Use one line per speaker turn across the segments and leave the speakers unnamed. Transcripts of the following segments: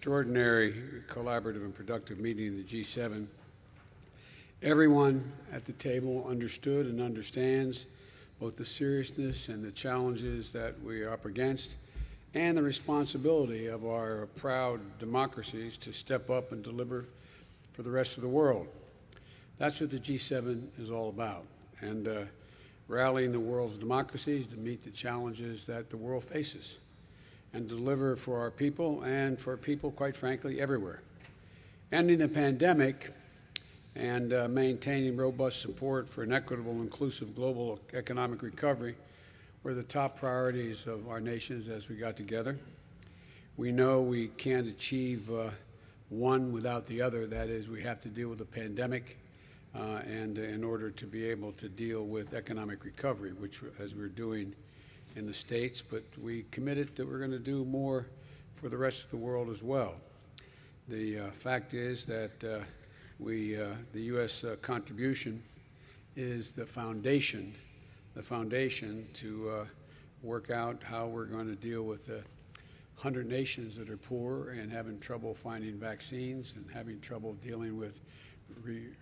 Extraordinary, collaborative, and productive meeting of the G7. Everyone at the table understood and understands both the seriousness and the challenges that we are up against and the responsibility of our proud democracies to step up and deliver for the rest of the world. That's what the G7 is all about, and rallying the world's democracies to meet the challenges that the world faces and deliver for our people and for people, quite frankly, everywhere. Ending the pandemic and maintaining robust support for an equitable, inclusive global economic recovery were the top priorities of our nations as we got together. We know we can't achieve one without the other. That is, we have to deal with the pandemic and in order to be able to deal with economic recovery, which, as we're doing in the States, but we committed that we're going to do more for the rest of the world as well. The fact is that the U.S. contribution is the foundation to work out how we're going to deal with the 100 nations that are poor and having trouble finding vaccines and having trouble dealing with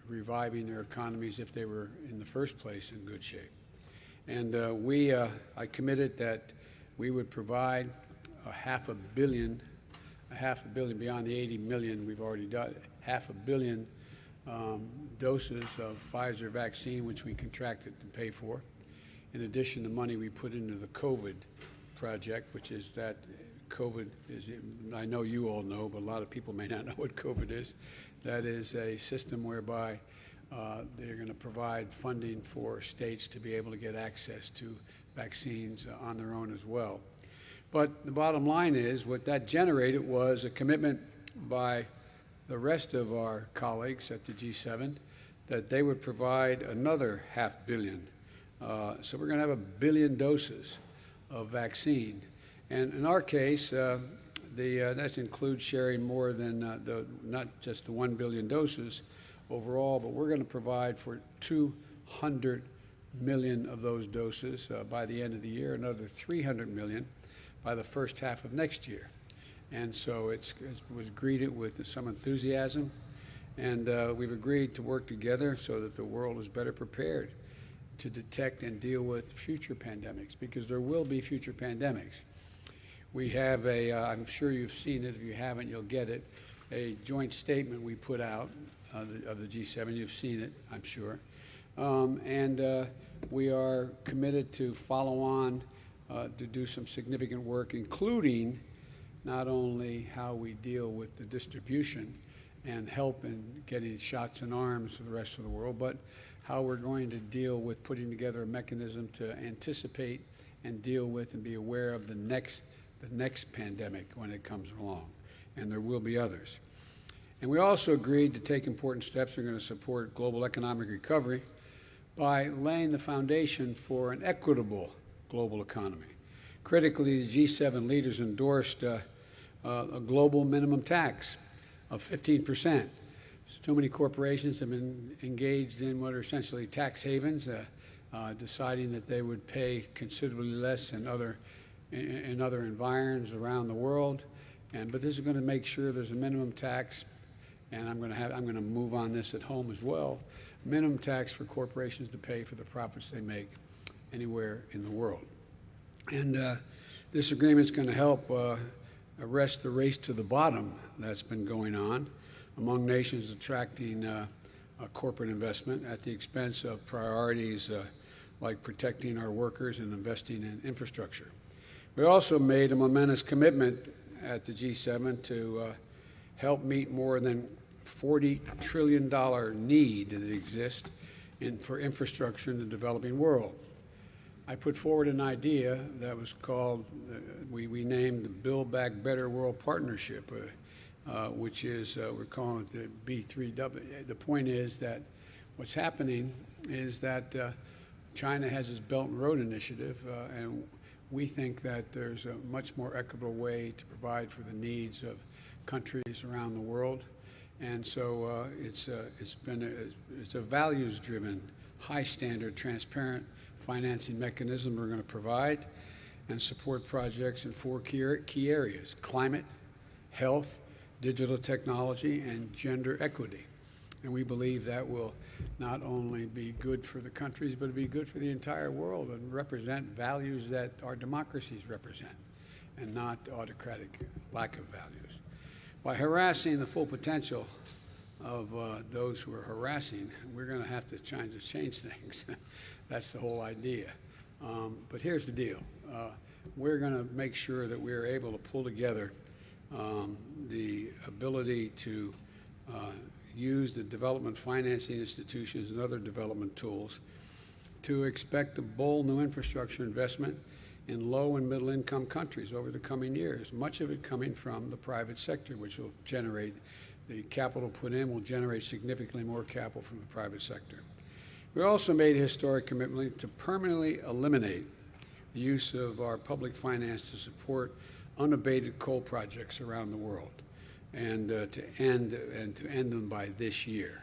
reviving their economies if they were in the first place in good shape. And I committed that we would provide a half a billion beyond the 80 million we've already done, half a billion doses of Pfizer vaccine, which we contracted to pay for. In addition, the money we put into the COVID project, which is that COVID is, I know you all know, but a lot of people may not know what COVID is. That is a system whereby they're going to provide funding for states to be able to get access to vaccines on their own as well. But the bottom line is what that generated was a commitment by the rest of our colleagues at the G7 that they would provide another $500 million. So we're going to have 1 billion doses of vaccine. And in our case, that includes sharing more than not just the 1 billion doses overall, but we're going to provide for 200 million of those doses by the end of the year, another 300 million by the first half of next year. And so it was greeted with some enthusiasm, and we've agreed to work together so that the world is better prepared to detect and deal with future pandemics, because there will be future pandemics. We have I'm sure you've seen it. If you haven't, you'll get it, a joint statement we put out of the G7. You've seen it, I'm sure. We are committed to follow on to do some significant work, including not only how we deal with the distribution and help in getting shots in arms for the rest of the world, but how we're going to deal with putting together a mechanism to anticipate and deal with and be aware of the next pandemic when it comes along, and there will be others. And we also agreed to take important steps that are going to support global economic recovery by laying the foundation for an equitable global economy. Critically, the G7 leaders endorsed a global minimum tax of 15%. So many corporations have been engaged in what are essentially tax havens, deciding that they would pay considerably less in other environs around the world. But this is going to make sure there's a minimum tax, and I'm going to move on this at home as well. Minimum tax for corporations to pay for the profits they make anywhere in the world. And this agreement is going to help arrest the race to the bottom that's been going on among nations attracting corporate investment at the expense of priorities like protecting our workers and investing in infrastructure. We also made a momentous commitment at the G7 to help meet more than $40 trillion need that exists for infrastructure in the developing world. I put forward an idea that was called, we named the Build Back Better World Partnership, which is, we're calling it the B3W. The point is that what's happening is that China has its Belt and Road Initiative, and we think that there's a much more equitable way to provide for the needs of countries around the world. And so it's a values-driven, high-standard, transparent financing mechanism we're going to provide and support projects in 4 key areas: climate, health, digital technology, and gender equity. And we believe that will not only be good for the countries, but be good for the entire world and represent values that our democracies represent, and not autocratic lack of values. By harassing the full potential of those who are harassing, we're going to have to change things. That's the whole idea. But here's the deal. We're going to make sure that we're able to pull together the ability to use the development financing institutions and other development tools to expect a bold new infrastructure investment in low and middle income countries over the coming years, much of it coming from the private sector, which will generate, the capital put in will generate significantly more capital from the private sector. We also made a historic commitment to permanently eliminate the use of our public finance to support unabated coal projects around the world, and to end them by this year.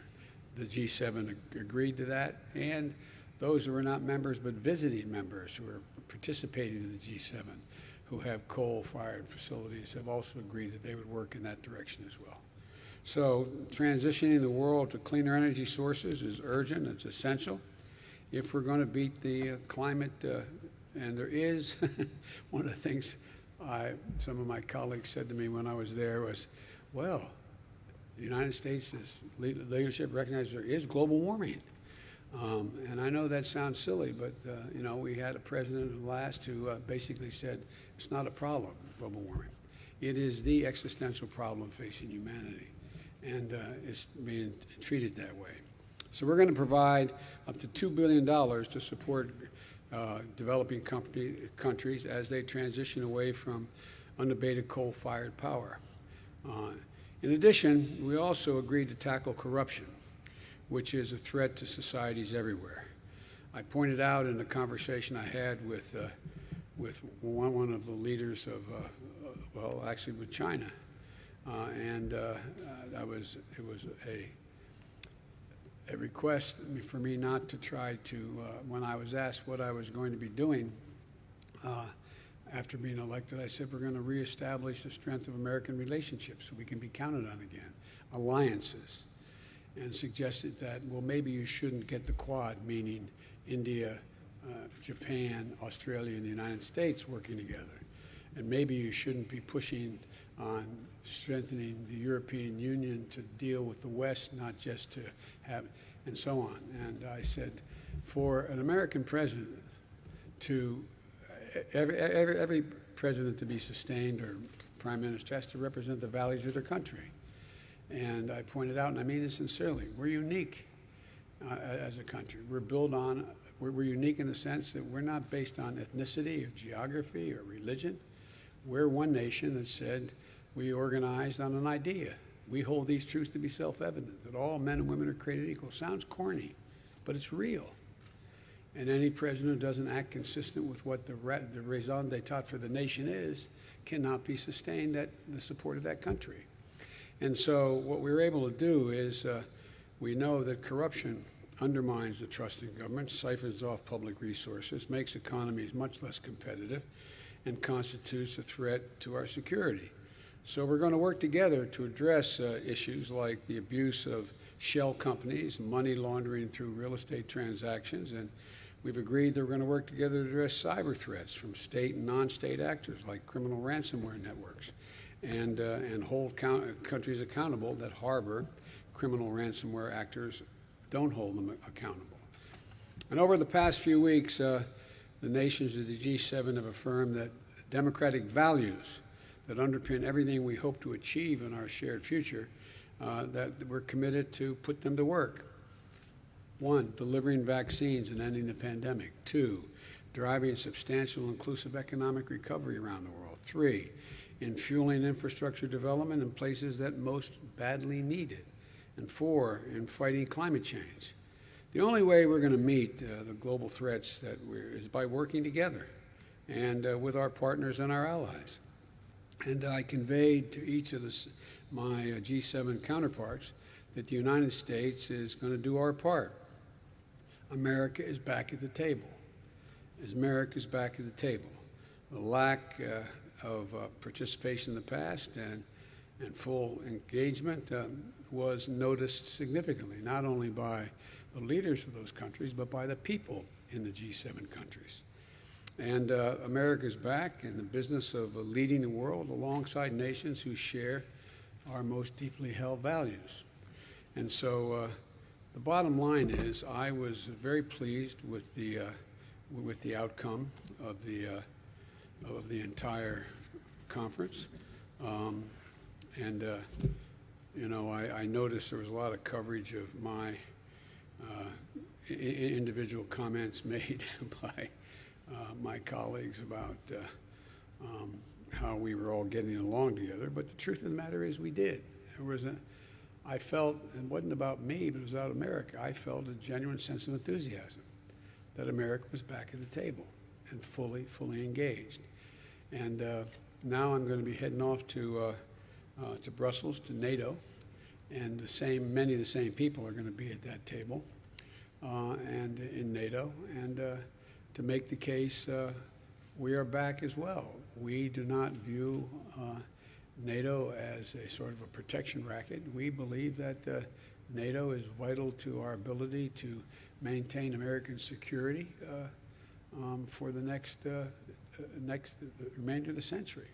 The G7 agreed to that, and those who are not members but visiting members who are participating in the G7 who have coal-fired facilities have also agreed that they would work in that direction as well. So transitioning the world to cleaner energy sources is urgent, it's essential. If we're going to beat the climate, and there is, one of the things some of my colleagues said to me when I was there was, well, the United States' leadership recognizes there is global warming. And I know that sounds silly, but you know, we had a president who basically said it's not a problem, global warming. It is the existential problem facing humanity, and it's being treated that way. So we're going to provide up to $2 billion to support developing countries as they transition away from unabated coal-fired power. In addition, we also agreed to tackle corruption, which is a threat to societies everywhere. I pointed out in the conversation I had with one of the leaders of, well, actually with China, and it was a request for me not to try to, when I was asked what I was going to be doing after being elected, I said we're going to reestablish the strength of American relationships so we can be counted on again, alliances, and suggested that, well, maybe you shouldn't get the Quad, meaning India, Japan, Australia, and the United States working together. And maybe you shouldn't be pushing on strengthening the European Union to deal with the West, not just to have, and so on. And I said, for an American president to, every president to be sustained, or prime minister, has to represent the values of their country. And I pointed out, and I mean this sincerely, we're unique as a country. We're unique in the sense that we're not based on ethnicity or geography or religion. We're one nation that said we organized on an idea. We hold these truths to be self-evident, that all men and women are created equal. Sounds corny, but it's real. And any president who doesn't act consistent with what the raison d'etat for the nation is cannot be sustained at the support of that country. And so what we were able to do is we know that corruption undermines the trust in government, siphons off public resources, makes economies much less competitive, and constitutes a threat to our security. So we're going to work together to address issues like the abuse of shell companies, money laundering through real estate transactions, and we've agreed that we're going to work together to address cyber threats from state and non-state actors like criminal ransomware networks, and hold countries accountable that harbor criminal ransomware actors, don't hold them accountable. And over the past few weeks, the nations of the G7 have affirmed that democratic values that underpin everything we hope to achieve in our shared future, that we're committed to put them to work. 1, delivering vaccines and ending the pandemic. 2, driving substantial inclusive economic recovery around the world. 3, in fueling infrastructure development in places that most badly need it. And 4, in fighting climate change. The only way we're going to meet the global threats is by working together and with our partners and our allies. And I conveyed to each of my G7 counterparts that the United States is going to do our part. America is back at the table. America is back at the table. The lack of participation in the past and full engagement was noticed significantly, not only by the leaders of those countries, but by the people in the G7 countries. And America's back in the business of leading the world alongside nations who share our most deeply held values. And so the bottom line is I was very pleased with the outcome of the entire conference. You know, I noticed there was a lot of coverage of my individual comments made by my colleagues about how we were all getting along together. But the truth of the matter is we did. I felt, it wasn't about me, but it was about America. I felt a genuine sense of enthusiasm that America was back at the table and fully engaged. And now I'm going to be heading off to Brussels, to NATO, and many of the same people are going to be at that table and in NATO, and to make the case we are back as well. We do not view NATO as a sort of a protection racket. We believe that NATO is vital to our ability to maintain American security for the remainder of the century.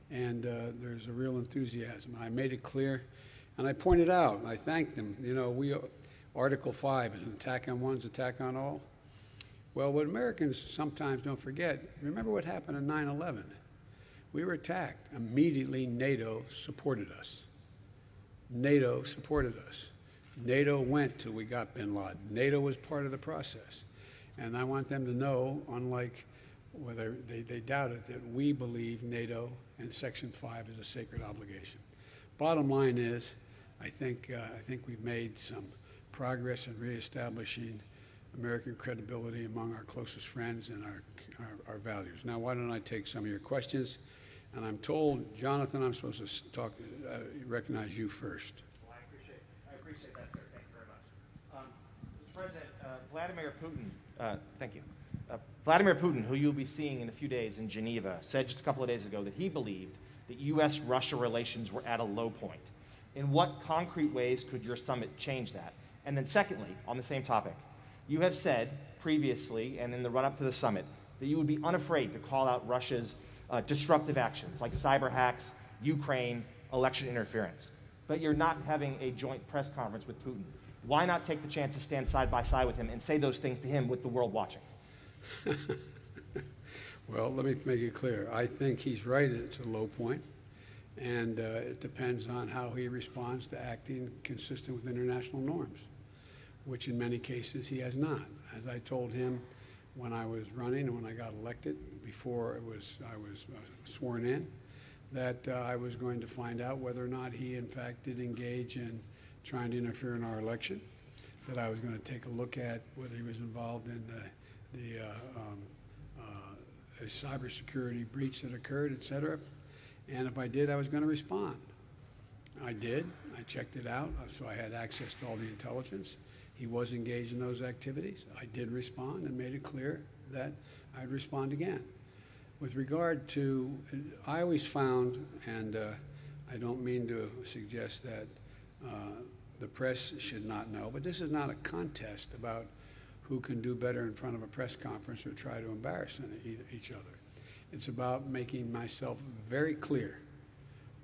And there's a real enthusiasm. I made it clear, and I pointed out, and I thanked them. You know, Article 5 is an attack on one, is attack on all. Well, what Americans sometimes don't forget, remember what happened on 9/11. We were attacked. Immediately, NATO supported us. NATO supported us. NATO went till we got bin Laden. NATO was part of the process. And I want them to know, unlike whether they doubt it, that we believe NATO and Section 5 is a sacred obligation. Bottom line is, I think we've made some progress in reestablishing American credibility among our closest friends and our values. Now, why don't I take some of your questions? And I'm told, Jonathan, I'm supposed to recognize you first.
Well, I appreciate that, sir. Thank you very much. Mr. President, Vladimir Putin, thank you. Vladimir Putin, who you'll be seeing in a few days in Geneva, said just a couple of days ago that he believed that U.S.-Russia relations were at a low point. In what concrete ways could your summit change that? And then secondly, on the same topic, you have said previously and in the run-up to the summit that you would be unafraid to call out Russia's disruptive actions like cyber hacks, Ukraine, election interference. But you're not having a joint press conference with Putin. Why not take the chance to stand side by side with him and say those things to him with the world watching?
Well, let me make it clear. I think he's right. It's a low point, and it depends on how he responds to acting consistent with international norms, which in many cases he has not. As I told him when I was running and when I got elected, before I was sworn in, that I was going to find out whether or not he in fact did engage in trying to interfere in our election, that I was going to take a look at whether he was involved in a cybersecurity breach that occurred, et cetera. And if I did, I was going to respond. I did. I checked it out, so I had access to all the intelligence. He was engaged in those activities. I did respond and made it clear that I'd respond again. With regard to, I always found, and I don't mean to suggest that the press should not know, but this is not a contest about who can do better in front of a press conference or try to embarrass each other. It's about making myself very clear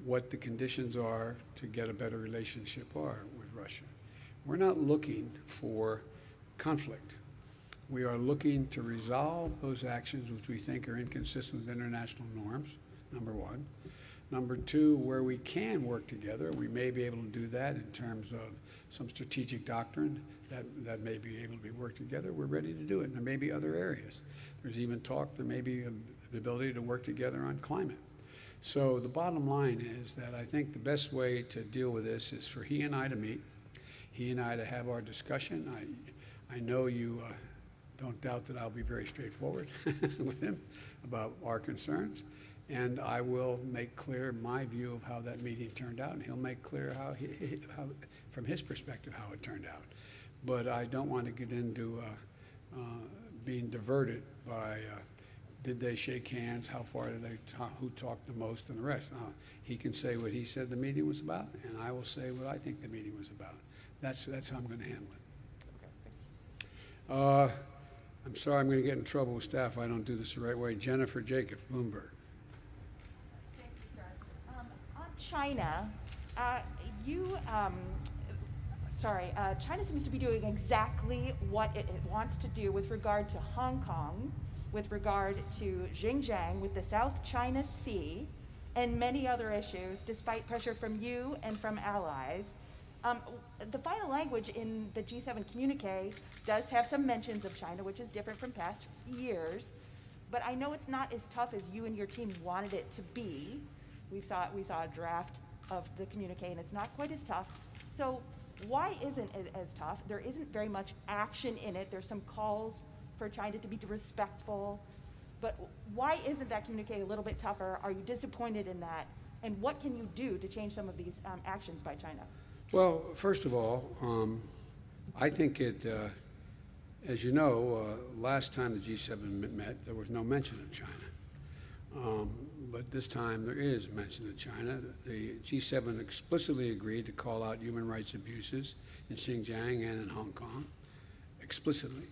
what the conditions are to get a better relationship are with Russia. We're not looking for conflict. We are looking to resolve those actions which we think are inconsistent with international norms, number one. Number two, where we can work together, we may be able to do that in terms of some strategic doctrine that may be able to be worked together. We're ready to do it. And there may be other areas. There's even talk there may be the ability to work together on climate. So the bottom line is that I think the best way to deal with this is for he and I to meet, he and I to have our discussion. I know you don't doubt that I'll be very straightforward with him about our concerns. And I will make clear my view of how that meeting turned out, and he'll make clear how from his perspective, how it turned out. But I don't want to get into being diverted by did they shake hands? How far did they talk? Who talked the most, and the rest? Now, he can say what he said the meeting was about, and I will say what I think the meeting was about. That's how I'm going to handle it.
Okay, thank you.
I'm sorry, I'm going to get in trouble with staff if I don't do this the right way. Jennifer Jacobs, Bloomberg.
Thank you, sir. On China, China seems to be doing exactly what it wants to do with regard to Hong Kong, with regard to Xinjiang, with the South China Sea, and many other issues, despite pressure from you and from allies. The final language in the G7 communique does have some mentions of China, which is different from past years, but I know it's not as tough as you and your team wanted it to be. We saw a draft of the communique, and it's not quite as tough. So why isn't it as tough? There isn't very much action in it. There's some calls for China to be respectful, but why isn't that communique a little bit tougher? Are you disappointed in that? And what can you do to change some of these actions by China?
Well, first of all, I think it, as you know, last time the G7 met, there was no mention of China. But this time there is mention of China. The G7 explicitly agreed to call out human rights abuses in Xinjiang and in Hong Kong, explicitly.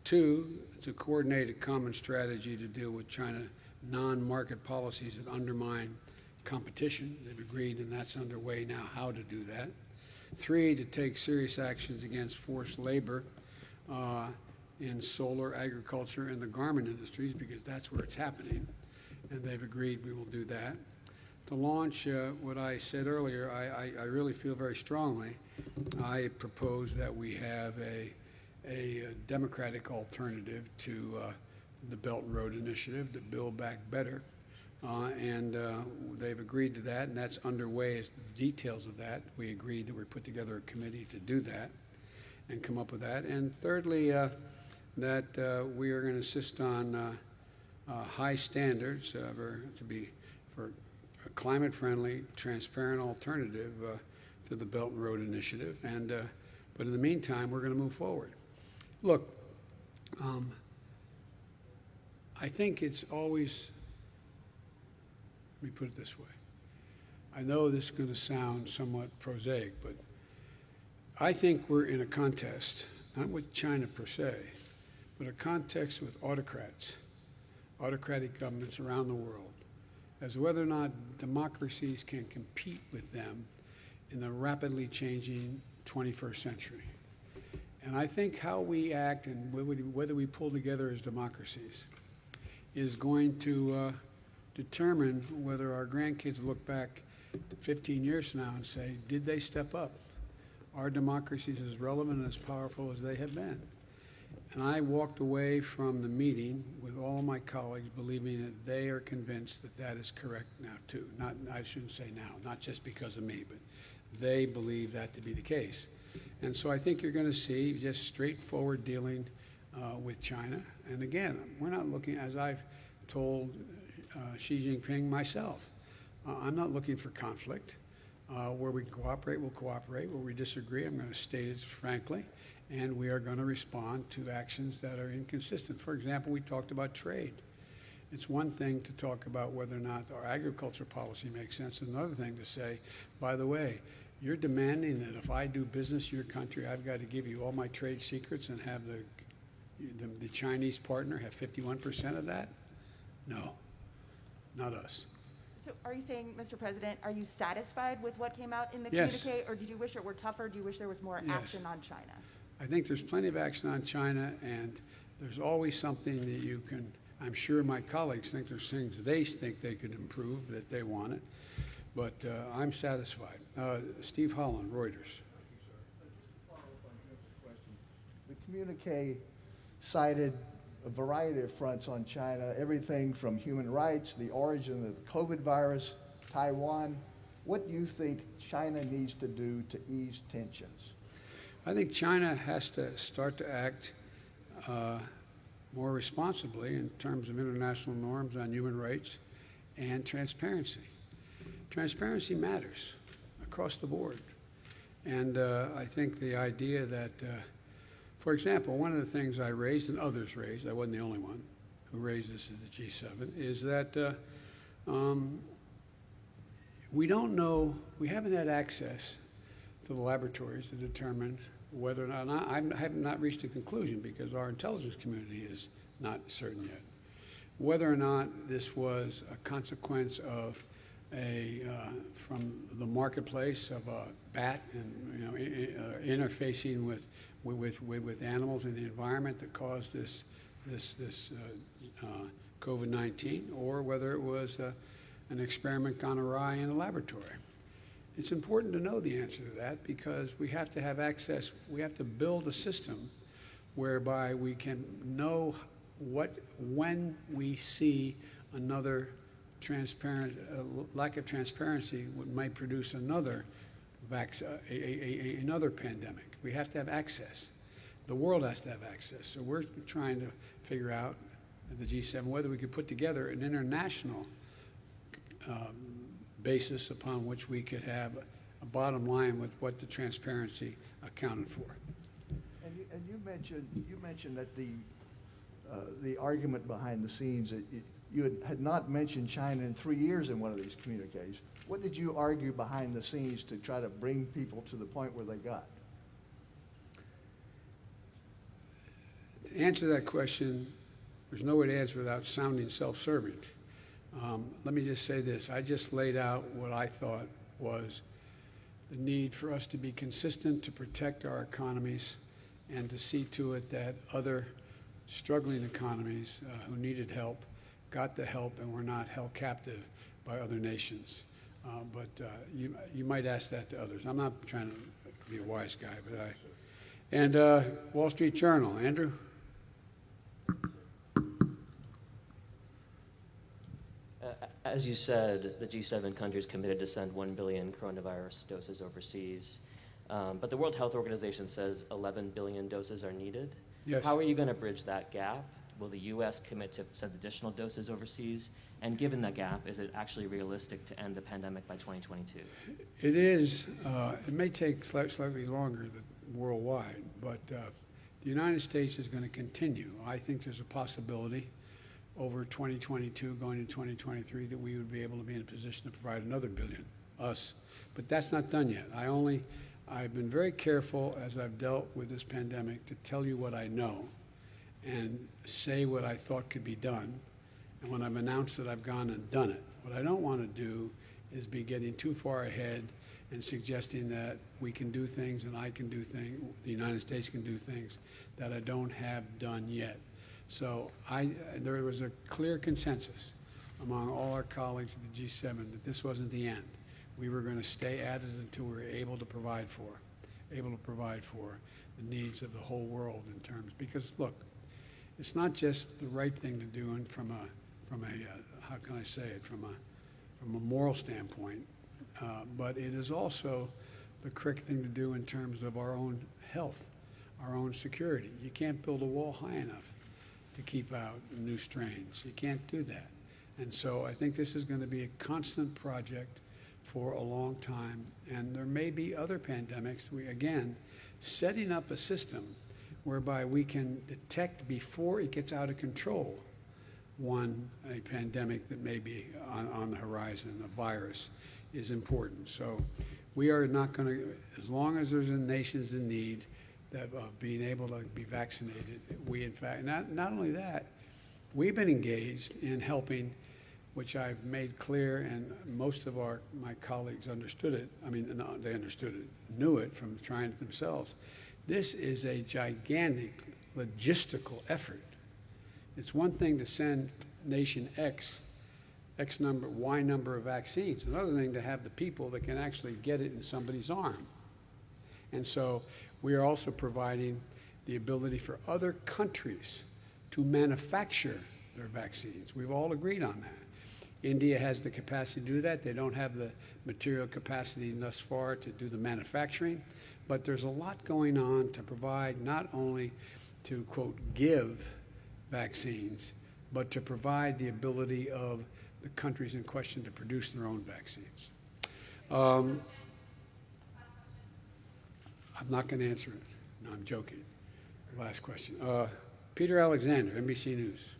2, to coordinate a common strategy to deal with China non-market policies that undermine competition. They've agreed, and that's underway now, how to do that. 3, to take serious actions against forced labor in solar, agriculture, and the garment industries, because that's where it's happening, and they've agreed we will do that. To launch what I said earlier, I really feel very strongly. I propose that we have a democratic alternative to the Belt and Road Initiative, to Build Back Better. And they've agreed to that, and that's underway as the details of that. We agreed that we put together a committee to do that and come up with that. And thirdly, that we are going to insist on high standards for a climate-friendly, transparent alternative to the Belt and Road Initiative. And but in the meantime, we're going to move forward. Look, I think it's always. Let me put it this way. I know this is going to sound somewhat prosaic, but I think we're in a contest, not with China per se, but a contest with autocrats, autocratic governments around the world, as whether or not democracies can compete with them in the rapidly changing 21st century. And I think how we act and whether we pull together as democracies is going to determine whether our grandkids look back 15 years from now and say, did they step up? Are democracies as relevant and as powerful as they have been? And I walked away from the meeting with all of my colleagues believing that they are convinced that that is correct now too. I shouldn't say now, not just because of me, but they believe that to be the case. And so I think you're going to see just straightforward dealing with China. And again, we're not looking, as I've told Xi Jinping myself, I'm not looking for conflict. Where we cooperate, we'll cooperate. Where we disagree, I'm going to state it frankly, and we are going to respond to actions that are inconsistent. For example, we talked about trade. It's one thing to talk about whether or not our agriculture policy makes sense. It's another thing to say, by the way, you're demanding that if I do business in your country, I've got to give you all my trade secrets and have the Chinese partner have 51% of that? No, not us.
So are you saying, Mr. President, are you satisfied with what came out in the
Yes.
communique, or did you wish it were tougher? Do you wish there was more
Yes.
action on China?
I think there's plenty of action on China, and there's always something that you can, I'm sure my colleagues think there's things they think they could improve, that they want it, but I'm satisfied. Steve Holland, Reuters.
The communique cited a variety of fronts on China, everything from human rights, the origin of the COVID virus, Taiwan. What do you think China needs to do to ease tensions?
I think China has to start to act more responsibly in terms of international norms on human rights and transparency. Transparency matters across the board. And I think the idea that, for example, one of the things I raised and others raised, I wasn't the only one who raised this at the G7, is that we don't know, we haven't had access to the laboratories to determine whether or not, and I have not reached a conclusion because our intelligence community is not certain yet, whether or not this was a consequence of from the marketplace of a bat and interfacing with animals in the environment that caused this COVID-19, or whether it was an experiment gone awry in a laboratory. It's important to know the answer to that because we have to have access. We have to build a system whereby we can know when we see another lack of transparency might produce another another pandemic. We have to have access. The world has to have access. So we're trying to figure out at the G7 whether we could put together an international basis upon which we could have a bottom line with what the transparency accounted for.
And you mentioned that the argument behind the scenes that you had not mentioned China in 3 years in one of these communiques. What did you argue behind the scenes to try to bring people to the point where they got?
To answer that question, there's no way to answer without sounding self-serving. Let me just say this. I just laid out what I thought was the need for us to be consistent, to protect our economies, and to see to it that other struggling economies who needed help got the help and were not held captive by other nations. But you might ask that to others. I'm not trying to be a wise guy, but And Wall Street Journal, Andrew?
As you said, the G7 countries committed to send 1 billion coronavirus doses overseas. But the World Health Organization says 11 billion doses are needed.
Yes.
How are you going to bridge that gap? Will the U.S. commit to send additional doses overseas? And given that gap, is it actually realistic to end the pandemic by 2022?
It is. It may take slightly longer worldwide, but the United States is going to continue. I think there's a possibility over 2022 going into 2023 that we would be able to be in a position to provide another billion, us. But that's not done yet. I've been very careful as I've dealt with this pandemic to tell you what I know and say what I thought could be done. And when I've announced it, I've gone and done it. What I don't want to do is be getting too far ahead and suggesting that we can do things and I can do things, the United States can do things that I don't have done yet. So there was a clear consensus among all our colleagues at the G7 that this wasn't the end. We were going to stay at it until we were able to provide for the needs of the whole world in terms, because look, it's not just the right thing to do and from a how can I say it, from a moral standpoint, but it is also the correct thing to do in terms of our own health, our own security. You can't build a wall high enough to keep out new strains. You can't do that. And so I think this is going to be a constant project for a long time. And there may be other pandemics. Again, setting up a system whereby we can detect before it gets out of control a pandemic that may be on the horizon, a virus, is important. So we are not going to, as long as there's nations in need of being able to be vaccinated, we in fact, not only that, we've been engaged in helping, which I've made clear, and most of my colleagues understood it. I mean, no, they understood it, knew it from trying it themselves. This is a gigantic logistical effort. It's one thing to send nation X number, Y number of vaccines. It's another thing to have the people that can actually get it in somebody's arm. And so we are also providing the ability for other countries to manufacture their vaccines. We've all agreed on that. India has the capacity to do that. They don't have the material capacity thus far to do the manufacturing, but there's a lot going on to provide, not only to, quote, give vaccines, but to provide the ability of the countries in question to produce their own vaccines. I'm not going to answer it. No, I'm joking. Last question. Peter Alexander, NBC News.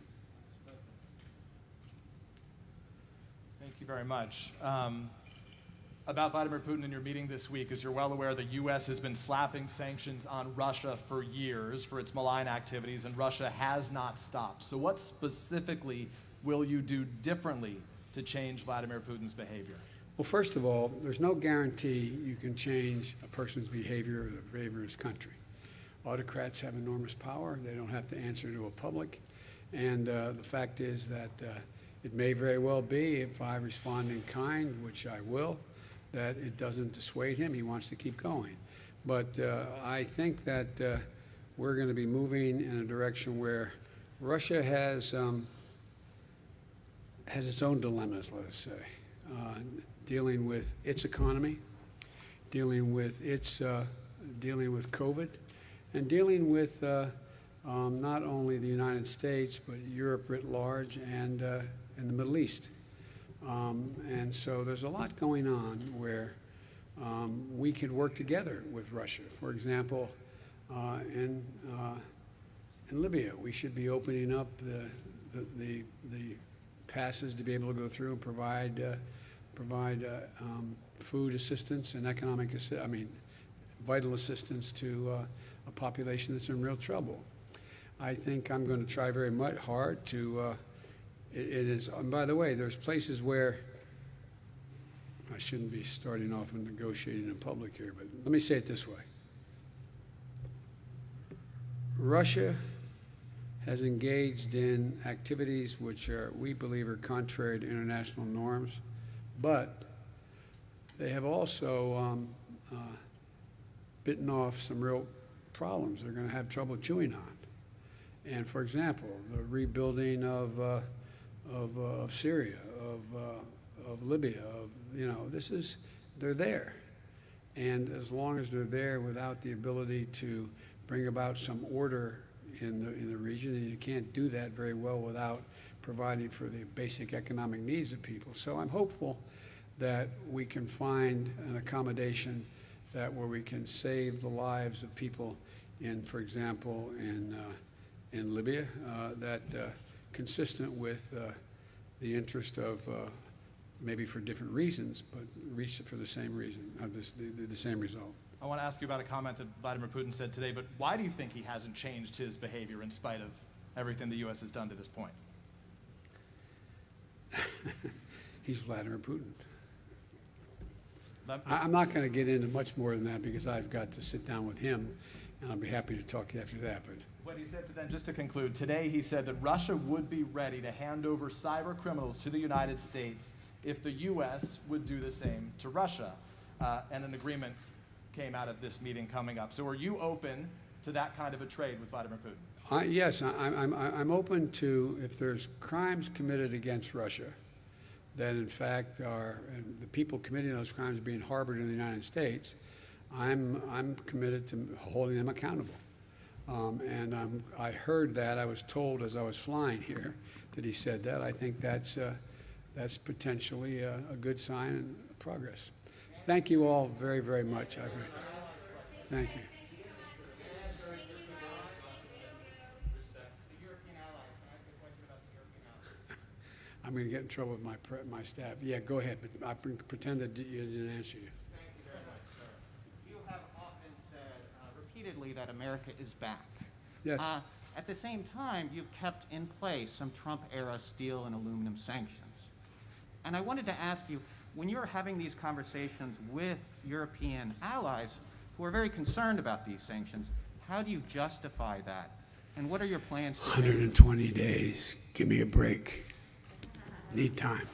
you very much. About Vladimir Putin in your meeting this week, as you're well aware, the U.S. has been slapping sanctions on Russia for years for its malign activities, and Russia has not stopped. So what specifically will you do differently to change Vladimir Putin's behavior?
Well, first of all, there's no guarantee you can change a person's behavior or the behavior of his country. Autocrats have enormous power. They don't have to answer to a public. And the fact is that it may very well be, if I respond in kind, which I will, that it doesn't dissuade him. He wants to keep going. But I think that we're going to be moving in a direction where Russia has its own dilemmas, let us say, dealing with its economy, dealing with COVID, and dealing with not only the United States, but Europe writ large and in the Middle East. And so there's a lot going on where we could work together with Russia. For example, in Libya, we should be opening up the passes to be able to go through and provide food assistance and vital assistance to a population that's in real trouble. I think I'm going to try very much hard to. It is, and by the way, there's places where I shouldn't be starting off and negotiating in public here, but let me say it this way. Russia has engaged in activities which we believe are contrary to international norms, but they have also bitten off some real problems they're going to have trouble chewing on. And for example, the rebuilding of Syria, of Libya, they're there. And as long as they're there without the ability to bring about some order in the region, and you can't do that very well without providing for the basic economic needs of people. So I'm hopeful that we can find an accommodation where we can save the lives of people for example, in Libya, consistent with the interest of, maybe for different reasons, but reach for the same reason, the same result.
I want to ask you about a comment that Vladimir Putin said today, but why do you think he hasn't changed his behavior in spite of everything the U.S. has done to this point?
He's Vladimir Putin. I'm not going to get into much more than that because I've got to sit down with him, and I'll be happy to talk after that. But
what he said to them, just to conclude, today he said that Russia would be ready to hand over cyber criminals to the United States if the U.S. would do the same to Russia, and an agreement came out of this meeting coming up. So are you open to that kind of a trade with Vladimir Putin?
Yes, I'm open to, if there's crimes committed against Russia, that in fact and the people committing those crimes being harbored in the United States, I'm committed to holding them accountable. And I heard that. I was told as I was flying here that he said that. I think that's potentially a good sign of progress. Thank you all very, very much. Thank you. I'm going to get in trouble with my staff. Yeah, go ahead, but I pretend that you didn't answer you.
Thank you very much, sir. You have often said repeatedly that America is back.
Yes.
At the same time, you've kept in place some Trump-era steel and aluminum sanctions. And I wanted to ask you, when you're having these conversations with European allies who are very concerned about these sanctions, how do you justify that? And what are your plans to
120 days. Give me a break. Need time.